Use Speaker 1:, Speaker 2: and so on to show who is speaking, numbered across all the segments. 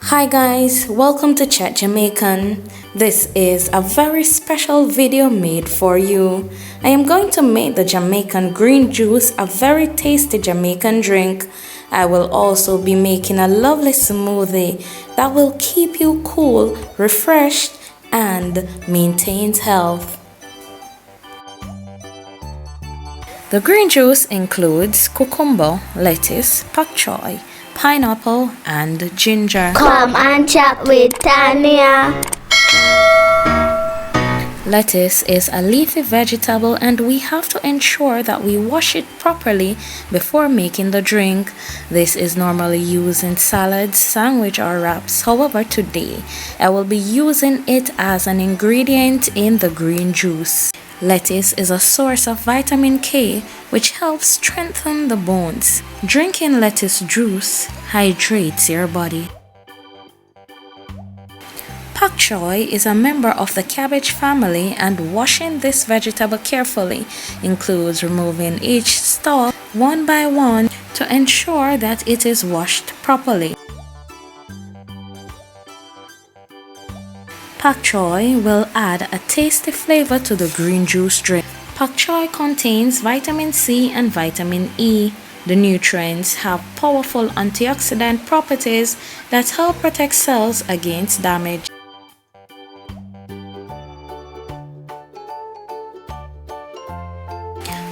Speaker 1: Hi guys, welcome to Chat Jamaican. This is a very special video made for you. I am going to make the Jamaican green juice a very tasty Jamaican drink. I will also be making a lovely smoothie that will keep you cool, refreshed, and maintains health. The green juice includes cucumber, lettuce, pak choi, pineapple, and ginger.
Speaker 2: Come and chat with Tania.
Speaker 1: Lettuce is a leafy vegetable and we have to ensure that we wash it properly before making the drink. This is normally used in salads, sandwich or wraps. However, today I will be using it as an ingredient in the green juice. Lettuce is a source of vitamin K, which helps strengthen the bones. Drinking lettuce juice hydrates your body. Pak choi is a member of the cabbage family, and washing this vegetable carefully includes removing each stalk one by one to ensure that it is washed properly. Pak choi will add a tasty flavor to the green juice drink. Pak choi contains vitamin C and vitamin E. The nutrients have powerful antioxidant properties that help protect cells against damage.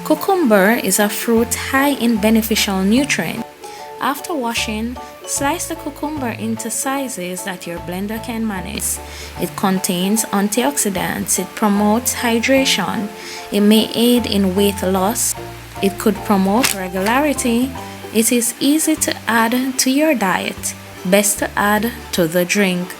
Speaker 1: Cucumber is a fruit high in beneficial nutrients. After washing, slice the cucumber into sizes that your blender can manage. It contains antioxidants. It promotes hydration. It may aid in weight loss. It could promote regularity. It is easy to add to your diet. Best to add to the drink.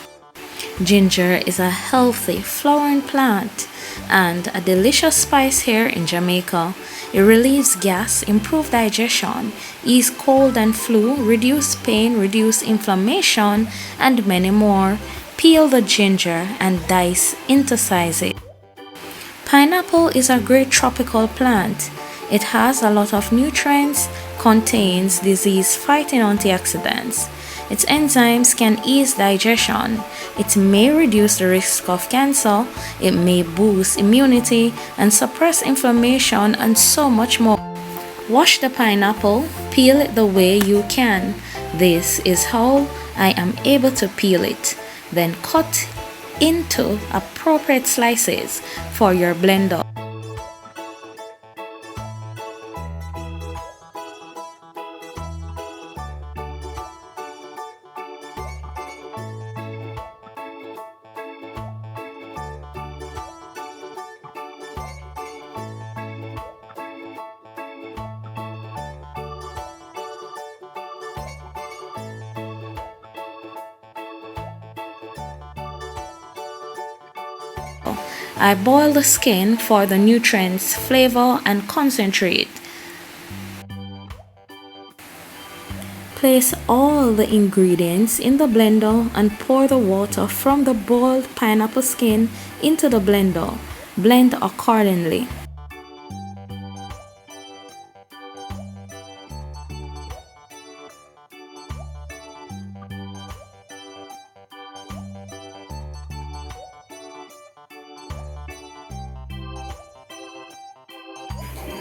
Speaker 1: Ginger is a healthy flowering plant and a delicious spice here in Jamaica. It relieves gas, improves digestion, ease cold and flu, reduce pain, reduce inflammation, and many more. Peel the ginger and dice into sizes. Pineapple is a great tropical plant. It has a lot of nutrients, contains disease-fighting antioxidants. Its enzymes can ease digestion. It may reduce the risk of cancer. It may boost immunity and suppress inflammation and so much more. Wash the pineapple, peel it the way you can. This is how I am able to peel it. Then cut into appropriate slices for your blender. I boil the skin for the nutrients, flavor, and concentrate. Place all the ingredients in the blender and pour the water from the boiled pineapple skin into the blender. Blend accordingly.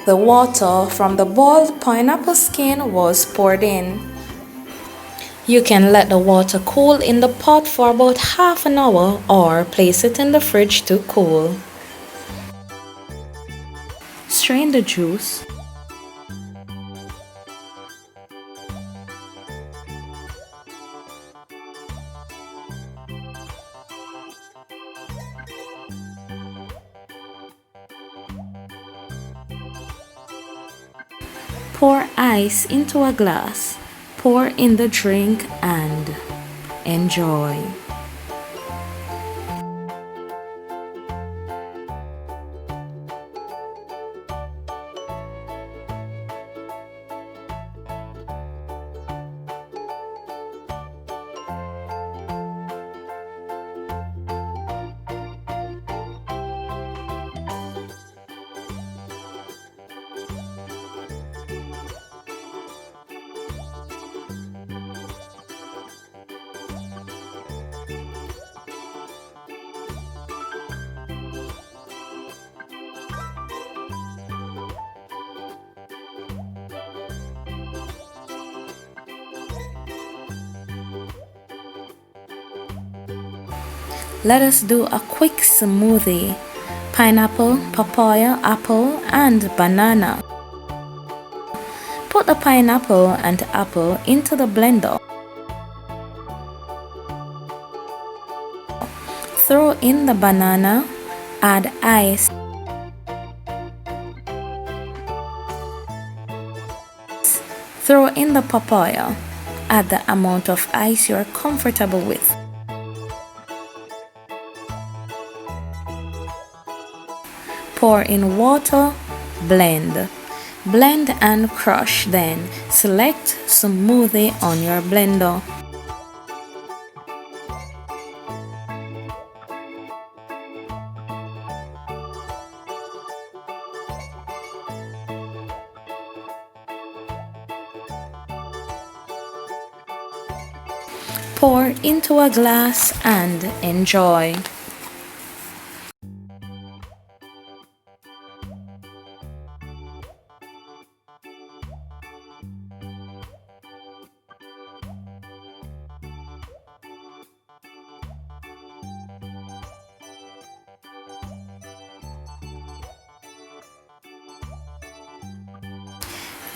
Speaker 1: The water from the boiled pineapple skin was poured in. You can let the water cool in the pot for about half an hour or place it in the fridge to cool. Strain the juice. Pour ice into a glass. Pour in the drink and enjoy. Let us do a quick smoothie. Pineapple, papaya, apple, and banana. Put the pineapple and apple into the blender. Throw in the banana, add ice. Throw in the papaya. Add the amount of ice you're comfortable with. Pour in water, blend. Blend and crush, then select smoothie on your blender. Pour into a glass and enjoy.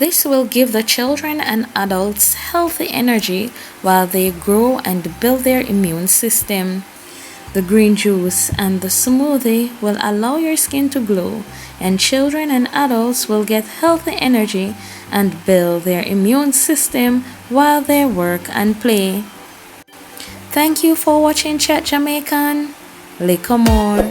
Speaker 1: This will give the children and adults healthy energy while they grow and build their immune system. The green juice and the smoothie will allow your skin to glow, and children and adults will get healthy energy and build their immune system while they work and play. Thank you for watching Chat Jamaican. Lick more.